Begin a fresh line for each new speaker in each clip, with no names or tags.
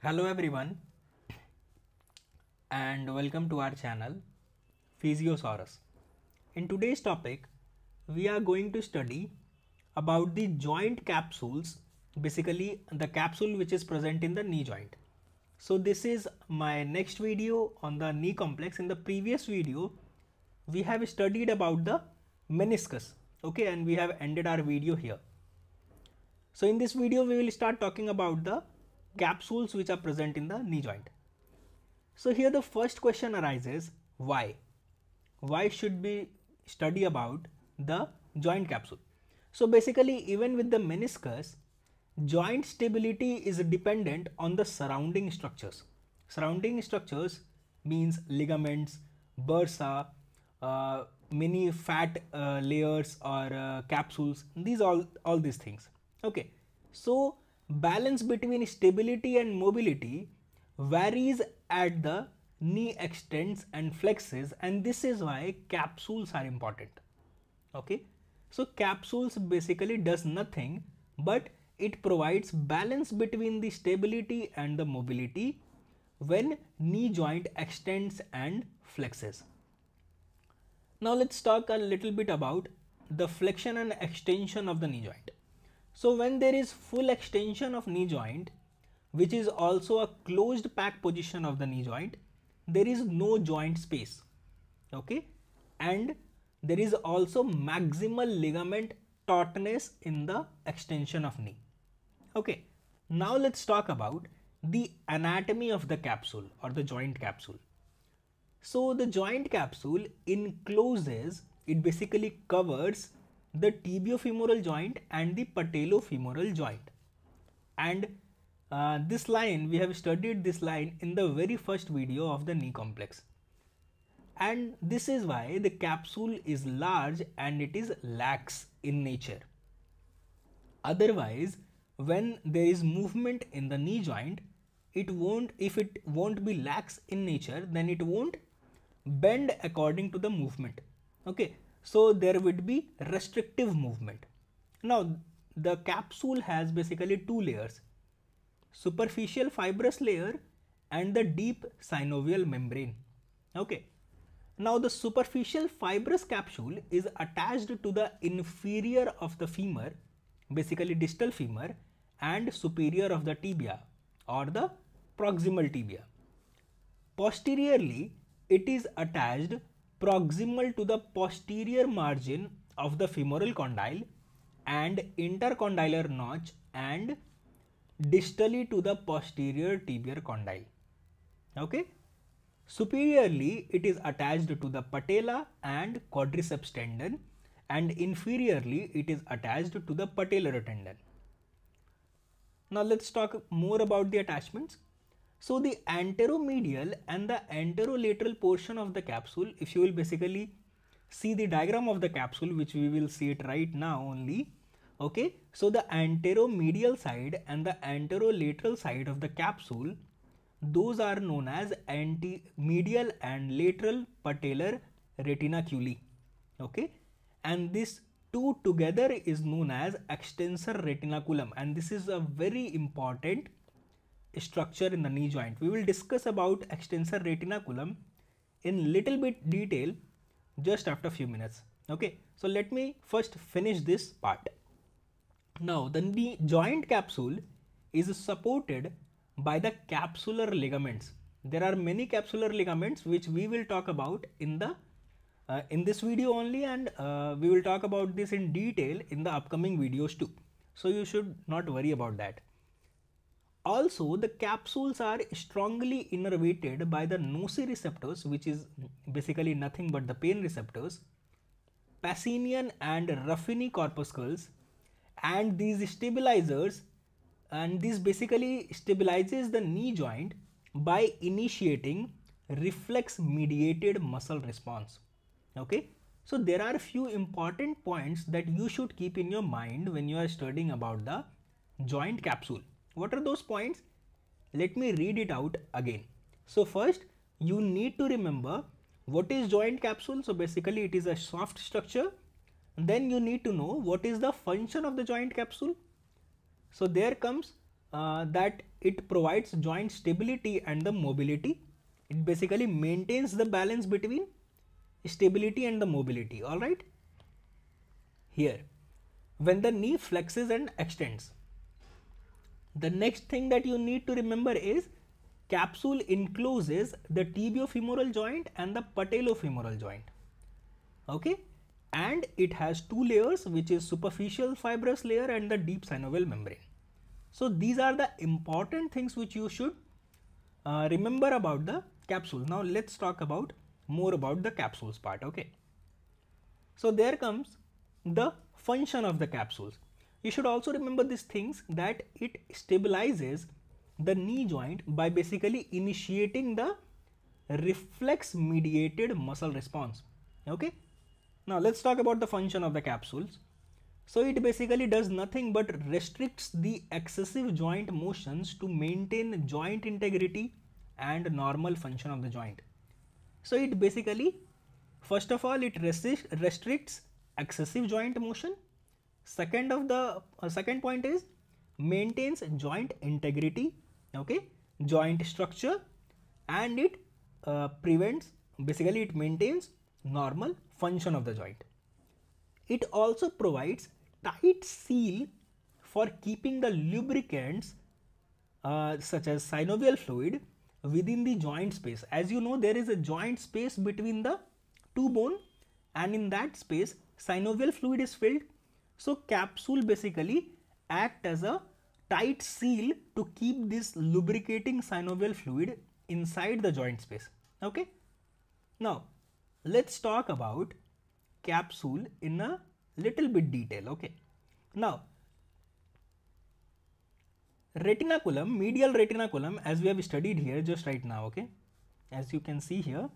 Hello everyone and welcome to our channel PhysioSaurus. In today's topic we are going to study about the joint capsules, basically the capsule which is present in the knee joint. So this is my next video on the knee complex. In the previous video we have studied about the meniscus, okay, and we have ended our video here. So in this video we will start talking about the capsules which are present in the knee joint. So here the first question arises, why? Why should we study about the joint capsule? So basically even with the meniscus, joint stability is dependent on the surrounding structures. Surrounding structures means ligaments, bursa, many fat layers or capsules, these all these things. Okay, so balance between stability and mobility varies at the knee extends and flexes, and this is why capsules are important. Okay, so capsules basically does nothing but it provides balance between the stability and the mobility when knee joint extends and flexes. Now let's talk a little bit about the flexion and extension of the knee joint. So when there is full extension of knee joint, which is also a closed pack position of the knee joint, there is no joint space, okay, and there is also maximal ligament tautness in the extension of knee. Okay, now let's talk about the anatomy of the capsule or the joint capsule. So the joint capsule encloses, it basically covers the tibiofemoral joint and the patellofemoral joint. And this line, we have studied this line in the very first video of the knee complex. And this is why the capsule is large and it is lax in nature. Otherwise, when there is movement in the knee joint, if it won't be lax in nature, then it won't bend according to the movement. Okay, so there would be restrictive movement. Now the capsule has basically two layers, superficial fibrous layer and the deep synovial membrane. Okay, now the superficial fibrous capsule is attached to the inferior of the femur, basically distal femur, and superior of the tibia or the proximal tibia. Posteriorly, it is attached proximal to the posterior margin of the femoral condyle and intercondylar notch and distally to the posterior tibial condyle. Okay, superiorly it is attached to the patella and quadriceps tendon, and inferiorly it is attached to the patellar tendon. Now let's talk more about the attachments. So the anteromedial and the anterolateral portion of the capsule, if you will basically see the diagram of the capsule, which we will see it right now only. Okay, so the anteromedial side and the anterolateral side of the capsule, those are known as medial and lateral patellar retinaculi. Okay, and this two together is known as extensor retinaculum, and this is a very important structure in the knee joint. We will discuss about extensor retinaculum in little bit detail just after a few minutes. Okay, so let me first finish this part. Now the knee joint capsule is supported by the capsular ligaments. There are many capsular ligaments which we will talk about in the in this video only, and we will talk about this in detail in the upcoming videos too. So you should not worry about that. Also, the capsules are strongly innervated by the nociceptors, which is basically nothing but the pain receptors, Pacinian and Ruffini corpuscles, and these stabilizers, and this basically stabilizes the knee joint by initiating reflex mediated muscle response. Okay, so there are a few important points that you should keep in your mind when you are studying about the joint capsule. What are those points? Let me read it out again. So first, you need to remember what is joint capsule. So basically it is a soft structure. Then you need to know what is the function of the joint capsule. So there comes that it provides joint stability and the mobility. It basically maintains the balance between stability and the mobility. All right. Here, when the knee flexes and extends, the next thing that you need to remember is capsule encloses the tibiofemoral joint and the patellofemoral joint. Okay, and it has two layers, which is superficial fibrous layer and the deep synovial membrane. So these are the important things which you should remember about the capsule. Now let's talk about more about the capsules part. Okay, so there comes the function of the capsules. You should also remember these things, that it stabilizes the knee joint by basically initiating the reflex mediated muscle response. Okay, now let's talk about the function of the capsules. So it basically does nothing but restricts the excessive joint motions to maintain joint integrity and normal function of the joint. So it basically, first of all, it restricts excessive joint motion. Second point is maintains joint integrity, okay, joint structure, and it basically it maintains normal function of the joint. It also provides tight seal for keeping the lubricants such as synovial fluid within the joint space. As you know, there is a joint space between the two bone, and in that space synovial fluid is filled. So capsule basically act as a tight seal to keep this lubricating synovial fluid inside the joint space. Okay, now let's talk about capsule in a little bit detail. Okay, now retinaculum, medial retinaculum, as we have studied here just right now. Okay, as you can see here,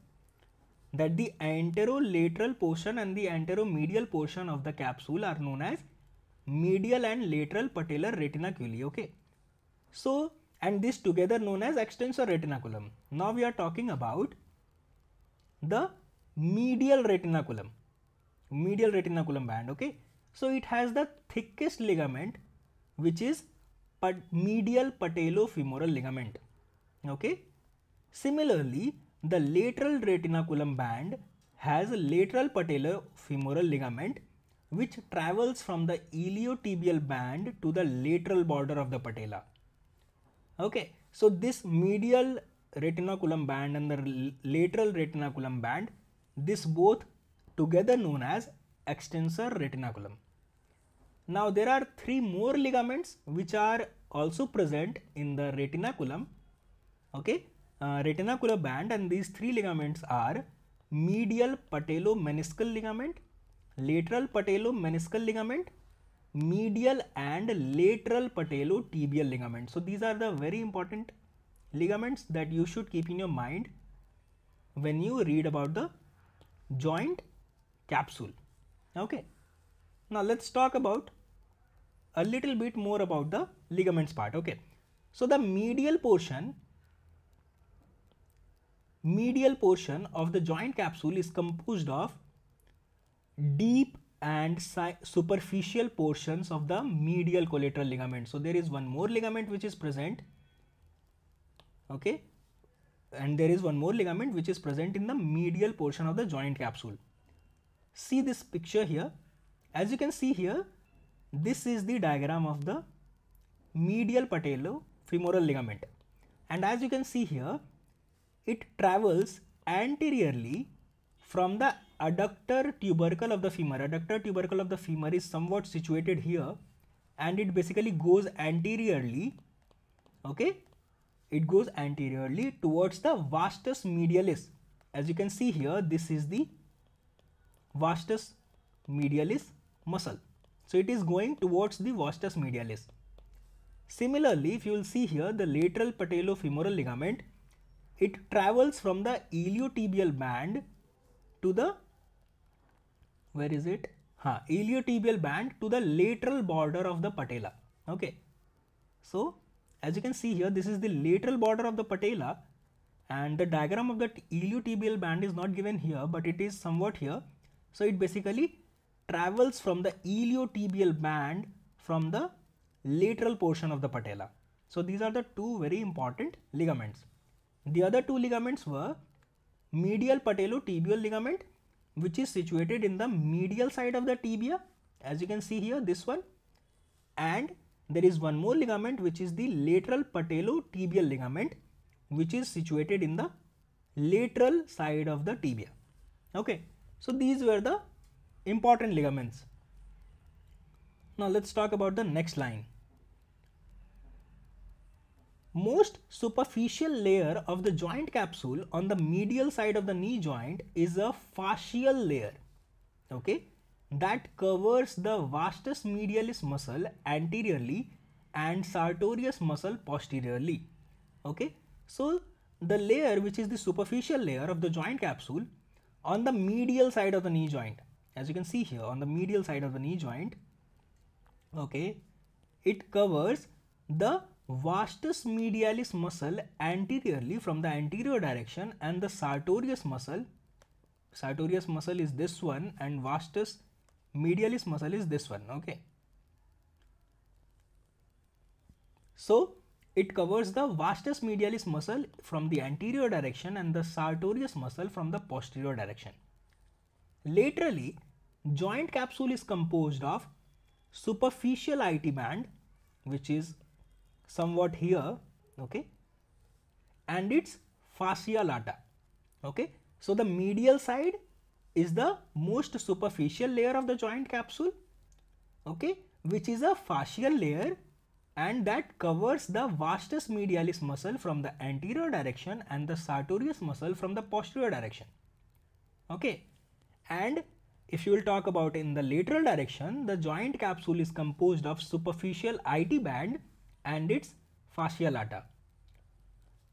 that the anterolateral portion and the anteromedial portion of the capsule are known as medial and lateral patellar retinaculi. Okay, so and this together known as extensor retinaculum. Now we are talking about the medial retinaculum band. Okay, so it has the thickest ligament, which is medial patellofemoral ligament. Okay, similarly the lateral retinaculum band has a lateral patellofemoral ligament which travels from the iliotibial band to the lateral border of the patella. Okay, so this medial retinaculum band and the lateral retinaculum band, this both together known as extensor retinaculum. Now there are three more ligaments which are also present in the retinaculum. Okay, retinacular band, and these three ligaments are medial patellomeniscal ligament, lateral patellomeniscal ligament, medial and lateral patellotibial ligament. So these are the very important ligaments that you should keep in your mind when you read about the joint capsule. Okay, now let's talk about a little bit more about the ligaments part. Okay, so the medial portion of the joint capsule is composed of deep and superficial portions of the medial collateral ligament. So there is one more ligament which is present. Okay, and there is one more ligament which is present in the medial portion of the joint capsule. See this picture here. As you can see here, this is the diagram of the medial patellofemoral ligament, and as you can see here, it travels anteriorly from the adductor tubercle of the femur. Adductor tubercle of the femur is somewhat situated here, and it basically goes anteriorly. Okay, it goes anteriorly towards the vastus medialis. As you can see here, this is the vastus medialis muscle. So it is going towards the vastus medialis. Similarly, if you will see here, the lateral patellofemoral ligament, it travels from the iliotibial band to the, where is it? Iliotibial band to the lateral border of the patella. Okay, so as you can see here, this is the lateral border of the patella, and the diagram of the iliotibial band is not given here, but it is somewhat here. So it basically travels from the iliotibial band from the lateral portion of the patella. So these are the two very important ligaments. The other two ligaments were medial patellotibial ligament, which is situated in the medial side of the tibia, as you can see here, this one, and there is one more ligament which is the lateral patellotibial ligament, which is situated in the lateral side of the tibia. Okay, so these were the important ligaments. Now let's talk about the next line. Most superficial layer of the joint capsule on the medial side of the knee joint is a fascial layer, okay, that covers the vastus medialis muscle anteriorly and sartorius muscle posteriorly. Okay, so the layer which is the superficial layer of the joint capsule on the medial side of the knee joint, as you can see here on the medial side of the knee joint, okay, it covers the vastus medialis muscle anteriorly from the anterior direction, and the sartorius muscle is this one and vastus medialis muscle is this one. Okay, so it covers the vastus medialis muscle from the anterior direction and the sartorius muscle from the posterior direction. Laterally, joint capsule is composed of superficial IT band, which is somewhat here, okay, and its fascia lata. Okay, so the medial side is the most superficial layer of the joint capsule, okay, which is a fascial layer, and that covers the vastus medialis muscle from the anterior direction and the sartorius muscle from the posterior direction. Okay, and if you will talk about in the lateral direction, the joint capsule is composed of superficial IT band and its fascia lata.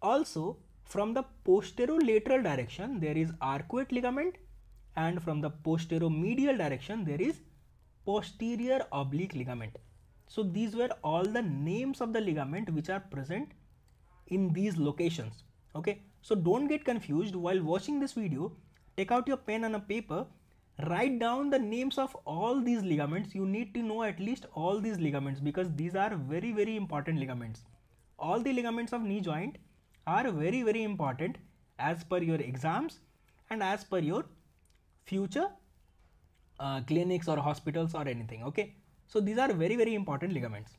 Also, from the posterolateral direction there is arcuate ligament, and from the posteromedial direction there is posterior oblique ligament. So these were all the names of the ligament which are present in these locations. Okay, so don't get confused while watching this video. Take out your pen and a paper, write down the names of all these ligaments. You need to know at least all these ligaments because these are very, very important ligaments. All the ligaments of knee joint are very, very important as per your exams and as per your future clinics or hospitals or anything. Okay, so these are very, very important ligaments.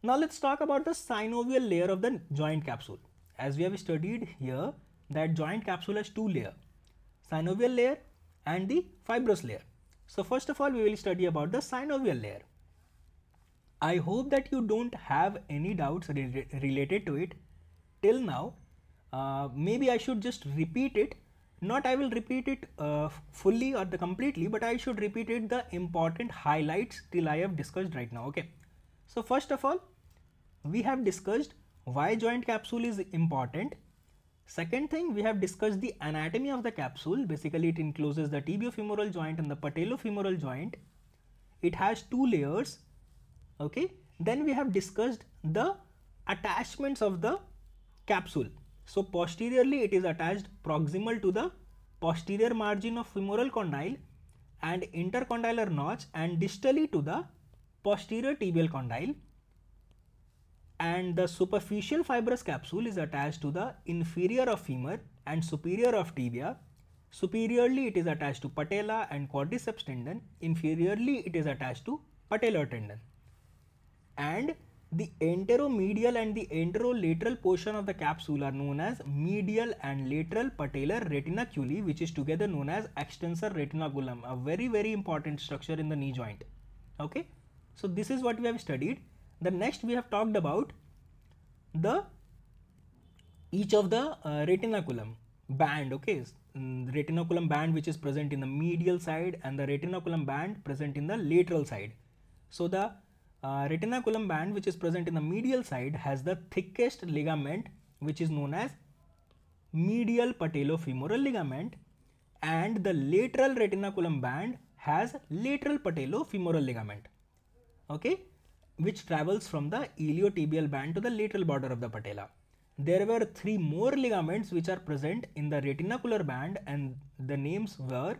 Now let's talk about the synovial layer of the joint capsule. As we have studied here that joint capsule has two layers, synovial layer and the fibrous layer. So first of all we will study about the synovial layer. I hope that you don't have any doubts related to it till now. Maybe I should just repeat it. Not I will repeat it fully or the completely, but I should repeat it the important highlights till I have discussed right now. Okay, so first of all we have discussed why joint capsule is important. Second thing, we have discussed the anatomy of the capsule. Basically it encloses the tibiofemoral joint and the patellofemoral joint. It has two layers. Okay, then we have discussed the attachments of the capsule. So posteriorly it is attached proximal to the posterior margin of femoral condyle and intercondylar notch, and distally to the posterior tibial condyle, and the superficial fibrous capsule is attached to the inferior of femur and superior of tibia. Superiorly it is attached to patella and quadriceps tendon, inferiorly it is attached to patellar tendon. And the enteromedial and the enterolateral portion of the capsule are known as medial and lateral patellar retinaculi, which is together known as extensor retinaculum, a very, very important structure in the knee joint. Okay, so this is what we have studied. The next we have talked about the each of the retinaculum band. Okay, retinaculum band which is present in the medial side and the retinaculum band present in the lateral side. So the retinaculum band which is present in the medial side has the thickest ligament which is known as medial patellofemoral ligament, and the lateral retinaculum band has lateral patellofemoral ligament, okay, which travels from the iliotibial band to the lateral border of the patella. There were three more ligaments which are present in the retinacular band, and the names were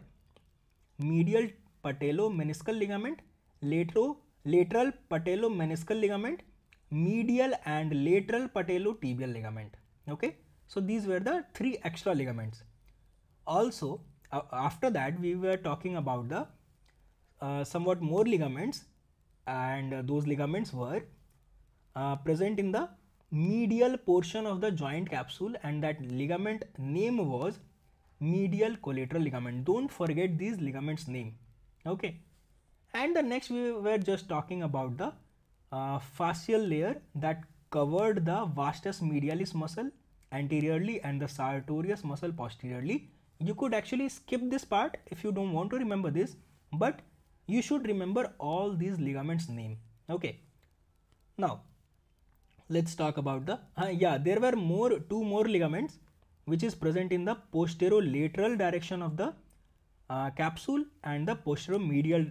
medial patellomeniscal ligament, lateral patellomeniscal ligament, medial and lateral patellotibial ligament. Okay, so these were the 3 extra ligaments. Also, after that we were talking about the somewhat more ligaments, and those ligaments were present in the medial portion of the joint capsule, and that ligament name was medial collateral ligament. Don't forget these ligaments name. Okay, and the next we were just talking about the fascial layer that covered the vastus medialis muscle anteriorly and the sartorius muscle posteriorly. You could actually skip this part if you don't want to remember this, but you should remember all these ligaments name. Okay, now let's talk about the there were two more ligaments which is present in the posterolateral direction of the capsule and the posteromedial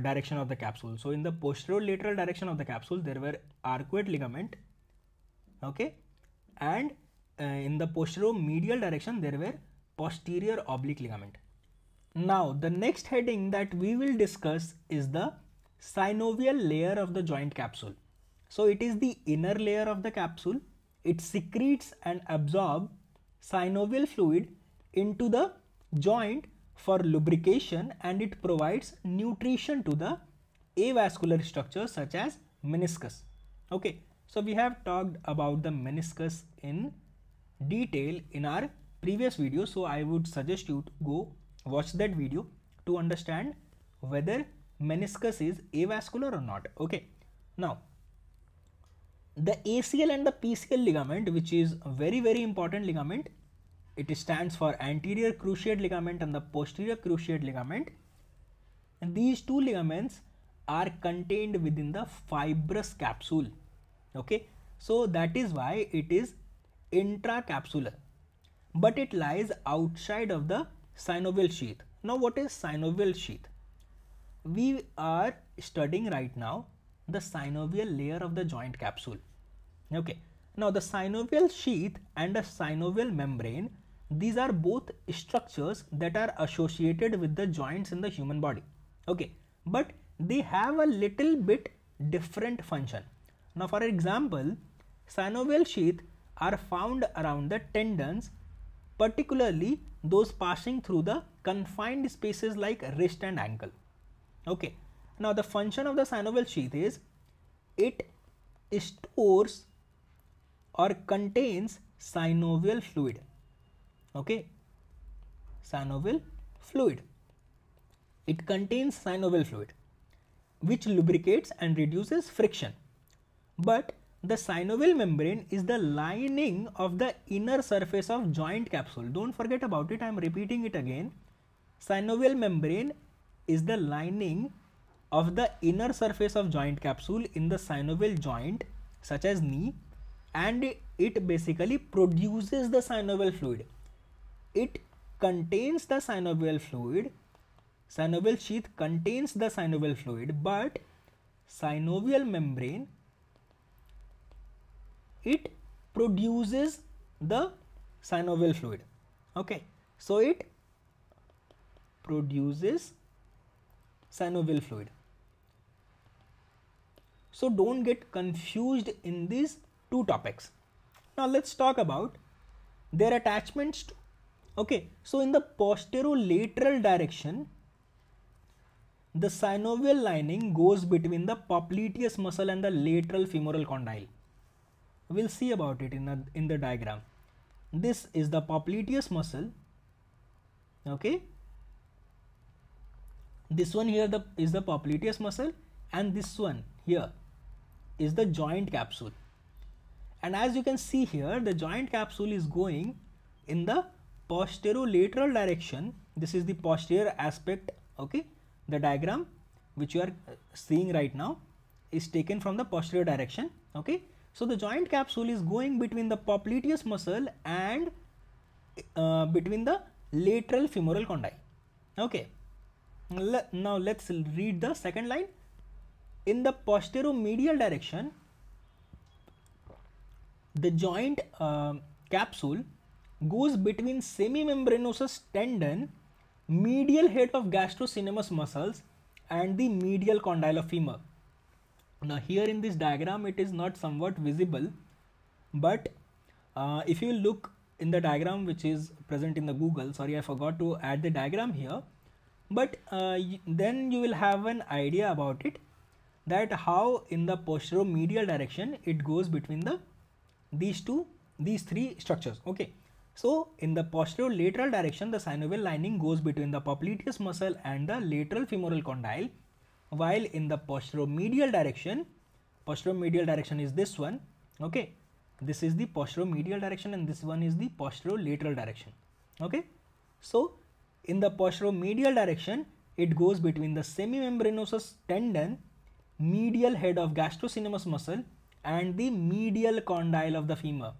direction of the capsule. So in the posterolateral direction of the capsule there were arcuate ligament, okay, and in the posteromedial direction there were posterior oblique ligament. Now the next heading that we will discuss is the synovial layer of the joint capsule. So it is the inner layer of the capsule. It secretes and absorbs synovial fluid into the joint for lubrication, and it provides nutrition to the avascular structures such as meniscus. Okay, so we have talked about the meniscus in detail in our previous video, so I would suggest you to go watch that video to understand whether meniscus is avascular or not. Okay, now the ACL and the PCL ligament, which is a very important ligament, it stands for anterior cruciate ligament and the posterior cruciate ligament, and these two ligaments are contained within the fibrous capsule. Okay, so that is why it is intracapsular, but it lies outside of the synovial sheath. Now what is synovial sheath? We are studying right now the synovial layer of the joint capsule. Okay, now the synovial sheath and the synovial membrane, these are both structures that are associated with the joints in the human body. Okay, but they have a little bit different function. Now for example, synovial sheath are found around the tendons, particularly those passing through the confined spaces like wrist and ankle. Okay, now the function of the synovial sheath is it stores or contains synovial fluid. Okay, synovial fluid. It contains synovial fluid which lubricates and reduces friction. But the synovial membrane is the lining of the inner surface of joint capsule. Don't forget about it. I am repeating it again. Synovial membrane is the lining of the inner surface of joint capsule in the synovial joint such as knee, and it basically produces the synovial fluid. It contains the synovial fluid. Synovial sheath contains the synovial fluid, but synovial membrane, it produces the synovial fluid. Okay, so it produces synovial fluid. So don't get confused in these two topics. Now let's talk about their attachments to. Okay, so in the posterolateral direction, the synovial lining goes between the popliteus muscle and the lateral femoral condyle. We'll see about it in the diagram. This is the popliteus muscle. Okay, this one here is the popliteus muscle, and this one here is the joint capsule. And as you can see here, the joint capsule is going in the posterolateral direction. This is the posterior aspect. Okay, the diagram which you are seeing right now is taken from the posterior direction. Okay, so the joint capsule is going between the popliteus muscle and between the lateral femoral condyle. Okay, now let's read the second line. In the posteromedial direction, the joint capsule goes between semimembranosus tendon, medial head of gastrocnemius muscles, and the medial condyle of femur. Now here in this diagram it is not somewhat visible, but if you look in the diagram which is present in the Google, sorry I forgot to add the diagram here, but then you will have an idea about it, that how in the posteromedial direction it goes between these three structures. Okay, so in the posterolateral direction the synovial lining goes between the popliteus muscle and the lateral femoral condyle, while in the posteromedial direction is this one. Okay, this is the posteromedial direction and this one is the posterolateral direction. Okay, so in the posteromedial direction it goes between the semimembranosus tendon, medial head of gastrocnemius muscle, and the medial condyle of the femur.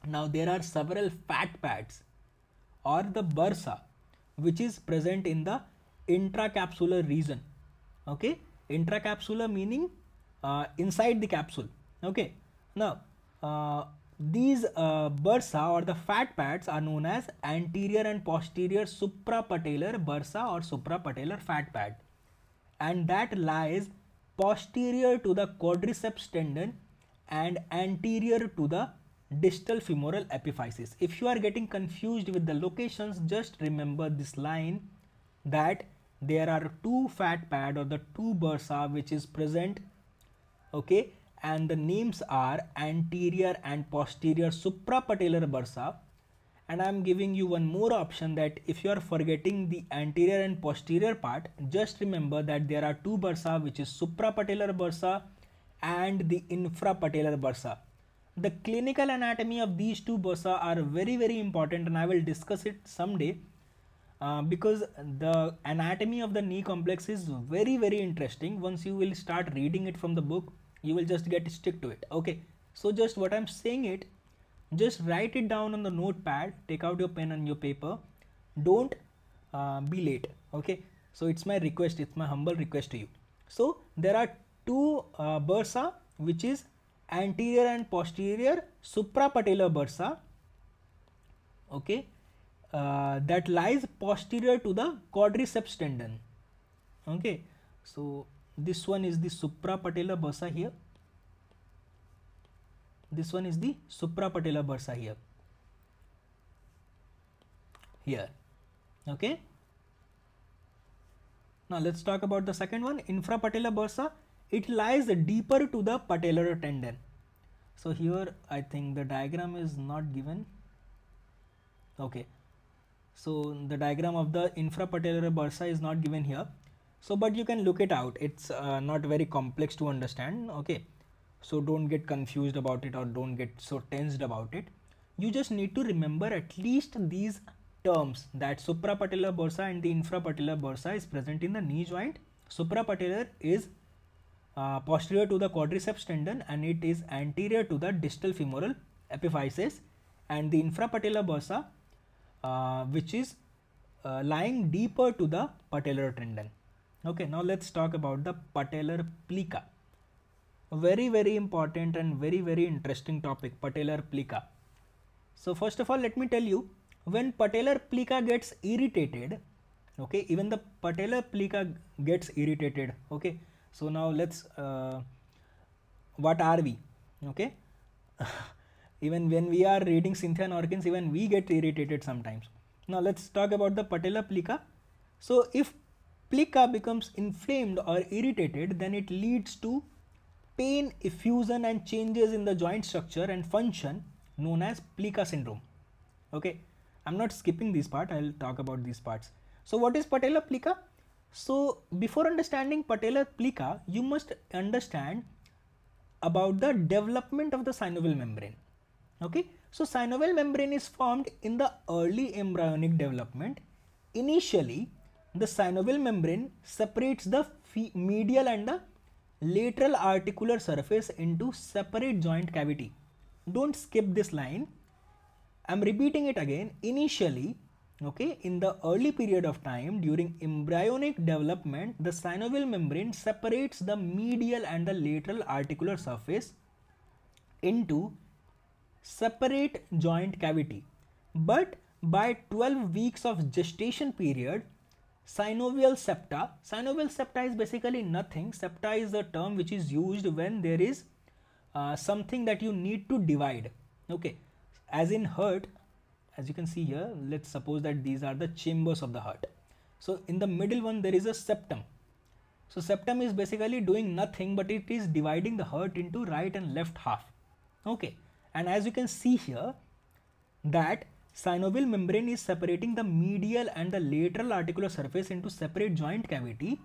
Now there are several fat pads or the bursa which is present in the intracapsular region. Okay, intracapsular meaning inside the capsule. Okay, now these bursa or the fat pads are known as anterior and posterior suprapatellar bursa or suprapatellar fat pad, and that lies posterior to the quadriceps tendon and anterior to the distal femoral epiphysis. If you are getting confused with the locations, just remember this line, that there are two fat pad or the two bursa which is present. Okay, and the names are anterior and posterior suprapatellar bursa. And I am giving you one more option, that if you are forgetting the anterior and posterior part, just remember that there are two bursa which is suprapatellar bursa and the infrapatellar bursa. The clinical anatomy of these two bursa are very important, and I will discuss it someday, because the anatomy of the knee complex is very interesting. Once you will start reading it from the book, you will just get stick to it. Okay, so just what I'm saying it, just write it down on the notepad, take out your pen and your paper, don't be late. Okay, so it's my request, it's my humble request to you. So there are two bursa which is anterior and posterior suprapatellar bursa. Okay, that lies posterior to the quadriceps tendon. Okay, so this one is the suprapatellar bursa here, this one is the suprapatellar bursa here. Okay, now let's talk about the second one, infrapatellar bursa. It lies deeper to the patellar tendon. So here I think the diagram is not given. Okay, so the diagram of the infrapatellar bursa is not given here, so but you can look it out, it's not very complex to understand. Okay, so don't get confused about it or don't get so tensed about it. You just need to remember at least these terms, that suprapatellar bursa and the infrapatellar bursa is present in the knee joint. Suprapatellar is posterior to the quadriceps tendon and it is anterior to the distal femoral epiphysis, and the infrapatellar bursa which is lying deeper to the patellar tendon. Okay, now let's talk about the patellar plica. Very important and very interesting topic, patellar plica. So first of all, let me tell you, when patellar plica gets irritated, okay, even the patellar plica gets irritated. Okay, so now let's what are we? Okay, even when we are reading Cynthia and Orkins, even we get irritated sometimes. Now let's talk about the patellar plica. So if plica becomes inflamed or irritated, then it leads to pain, effusion and changes in the joint structure and function known as plica syndrome. Okay, I'm not skipping this part, I'll talk about these parts. So what is patellar plica? So before understanding patellar plica, you must understand about the development of the synovial membrane. Okay, so synovial membrane is formed in the early embryonic development. Initially, the synovial membrane separates the medial and the lateral articular surface into separate joint cavity. Don't skip this line, I'm repeating it again. Initially, okay, in the early period of time during embryonic development, the synovial membrane separates the medial and the lateral articular surface into separate joint cavity, but by 12 weeks of gestation period, synovial septa. Synovial septa is basically nothing. Septa is a term which is used when there is something that you need to divide. Okay, as in heart, as you can see here, let's suppose that these are the chambers of the heart. So in the middle one there is a septum. So septum is basically doing nothing, but it is dividing the heart into right and left half. Okay, and as you can see here, that synovial membrane is separating the medial and the lateral articular surface into separate joint cavity,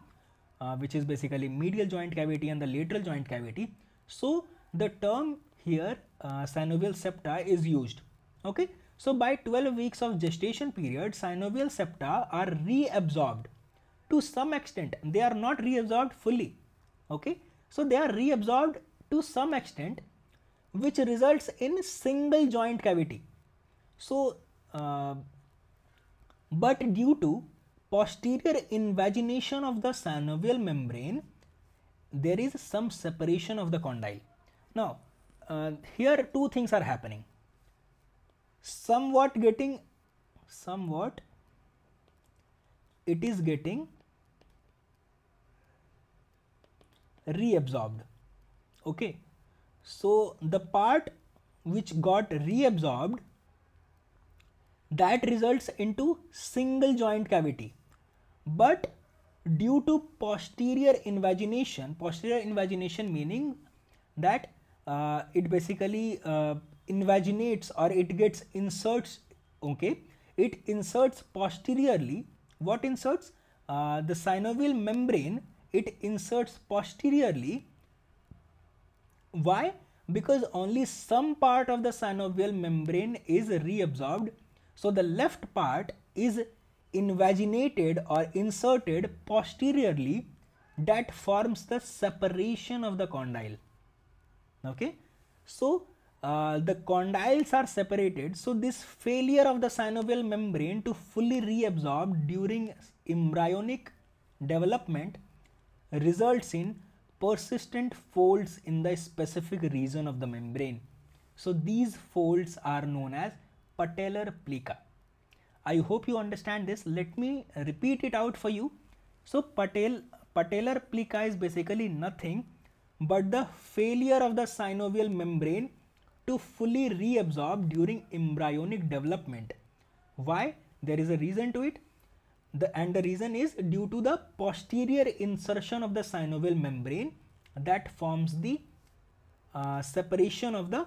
which is basically medial joint cavity and the lateral joint cavity. So the term here synovial septa is used. Okay, so by 12 weeks of gestation period, synovial septa are reabsorbed to some extent. They are not reabsorbed fully. Okay, so they are reabsorbed to some extent, which results in single joint cavity. So but due to posterior invagination of the synovial membrane, there is some separation of the condyle. Now here two things are happening. Somewhat it is getting reabsorbed. Okay, so the part which got reabsorbed, that results into single joint cavity, but due to posterior invagination meaning that it basically invaginates, or it gets inserts. Okay, it inserts posteriorly. What inserts? The synovial membrane, it inserts posteriorly. Why? Because only some part of the synovial membrane is reabsorbed. So the left part is invaginated or inserted posteriorly, that forms the separation of the condyle. Okay, so the condyles are separated. So this failure of the synovial membrane to fully reabsorb during embryonic development results in persistent folds in the specific region of the membrane. So these folds are known as patellar plica. I hope you understand this. Let me repeat it out for you. So patellar plica is basically nothing but the failure of the synovial membrane to fully reabsorb during embryonic development. Why? There is a reason to it. And the reason is due to the posterior insertion of the synovial membrane that forms the separation of the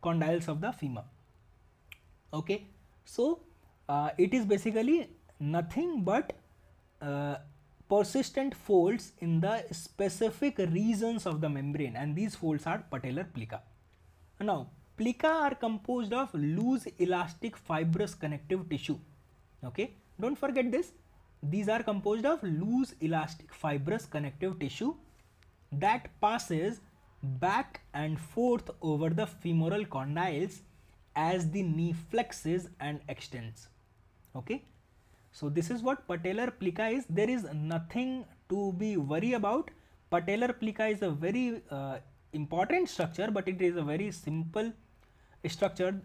condyles of the femur. Okay, so it is basically nothing but persistent folds in the specific regions of the membrane, and these folds are patellar plica. Now plica are composed of loose elastic fibrous connective tissue. Okay, don't forget this. These are composed of loose elastic fibrous connective tissue that passes back and forth over the femoral condyles as the knee flexes and extends. Okay, so this is what patellar plica is. There is nothing to be worried about. Patellar plica is a very important structure, but it is a very simple structure.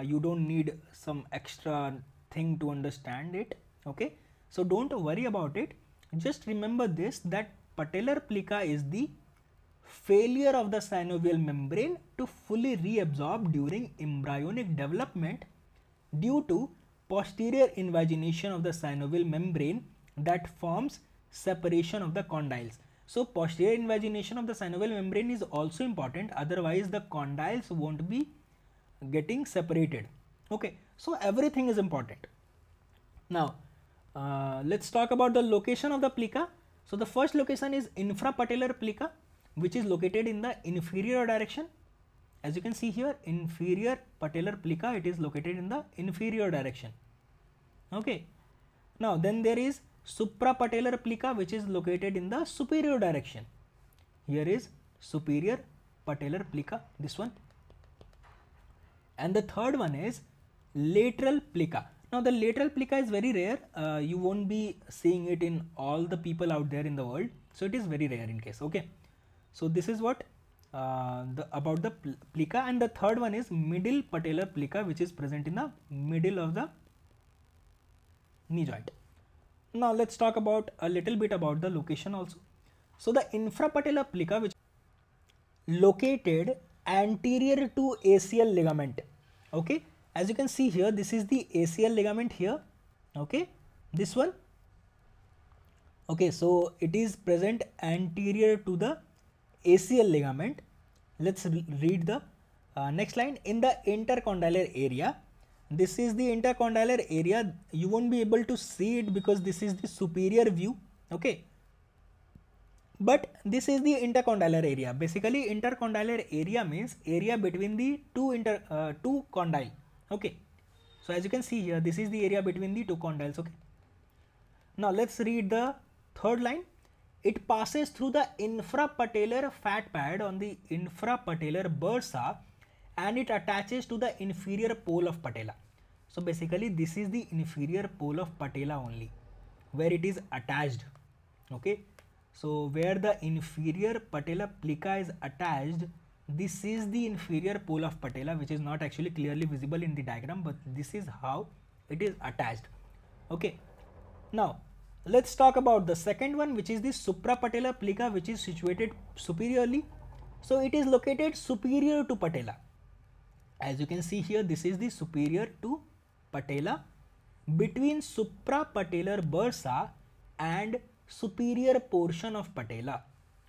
You don't need some extra thing to understand it. Okay, so don't worry about it. Just remember this, that patellar plica is the failure of the synovial membrane to fully reabsorb during embryonic development due to posterior invagination of the synovial membrane that forms separation of the condyles. So posterior invagination of the synovial membrane is also important, otherwise the condyles won't be getting separated. Okay, so everything is important. Now let's talk about the location of the plica. So the first location is infrapatellar plica, which is located in the inferior direction. As you can see here, inferior patellar plica, it is located in the inferior direction. Okay, now then there is suprapatellar plica, which is located in the superior direction. Here is superior patellar plica, this one. And the third one is lateral plica. Now the lateral plica is very rare. You won't be seeing it in all the people out there in the world. So it is very rare in case. Okay, so this is what about the plica. And the third one is middle patellar plica, which is present in the middle of the knee joint. Now let's talk about a little bit about the location also. So the infrapatellar plica, which located anterior to ACL ligament. Okay, as you can see here, this is the ACL ligament here. Okay, this one. Okay, so it is present anterior to the ACL ligament. Let's read the next line. In the intercondylar area, this is the intercondylar area. You won't be able to see it because this is the superior view. Okay, but this is the intercondylar area. Basically, intercondylar area means area between the two condyle. Okay, so as you can see here, this is the area between the two condyles. Okay, now let's read the third line. It passes through the infrapatellar fat pad on the infrapatellar bursa and it attaches to the inferior pole of patella. So basically this is the inferior pole of patella only, where it is attached. Okay, so where the inferior patella plica is attached, this is the inferior pole of patella, which is not actually clearly visible in the diagram, but this is how it is attached. Okay, now let's talk about the second one, which is the suprapatellar plica, which is situated superiorly. So it is located superior to patella. As you can see here, this is the superior to patella between suprapatellar bursa and superior portion of patella.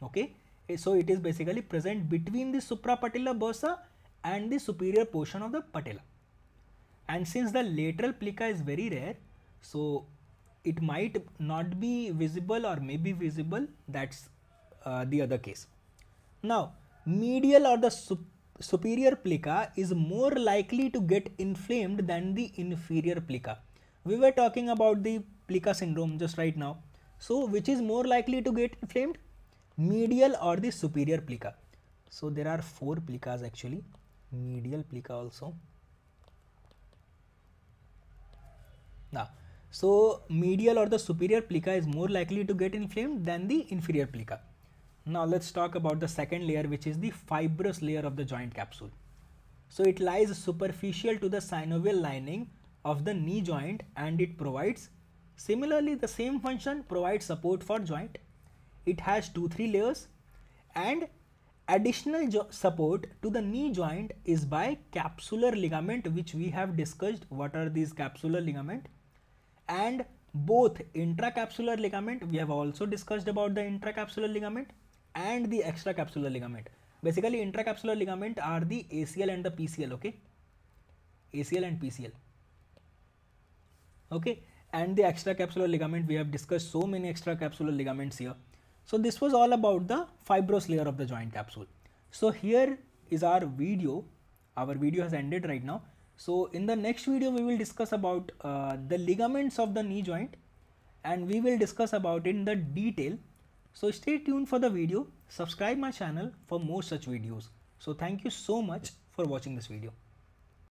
Okay, so it is basically present between the suprapatellar bursa and the superior portion of the patella. And since the lateral plica is very rare, so it might not be visible or may be visible. That's the other case. Now medial or the superior plica is more likely to get inflamed than the inferior plica. We were talking about the plica syndrome just right now. So which is more likely to get inflamed, medial or the superior plica? So there are 4 plicas actually, medial plica also. Now, so medial or the superior plica is more likely to get inflamed than the inferior plica. Now let's talk about the second layer, which is the fibrous layer of the joint capsule. So it lies superficial to the synovial lining of the knee joint and it provides similarly the same function, provides support for joint. It has 2-3 layers and additional support to the knee joint is by capsular ligament, which we have discussed. What are these capsular ligament? And both intracapsular ligament, we have also discussed about the intracapsular ligament and the extracapsular ligament. Basically intracapsular ligament are the ACL and the PCL. Okay, ACL and PCL. Okay, and the extracapsular ligament, we have discussed so many extracapsular ligaments here. So this was all about the fibrous layer of the joint capsule. So here is our video. Our video has ended right now. So in the next video we will discuss about the ligaments of the knee joint and we will discuss about it in the detail. So stay tuned for the video, subscribe my channel for more such videos. So thank you so much for watching this video.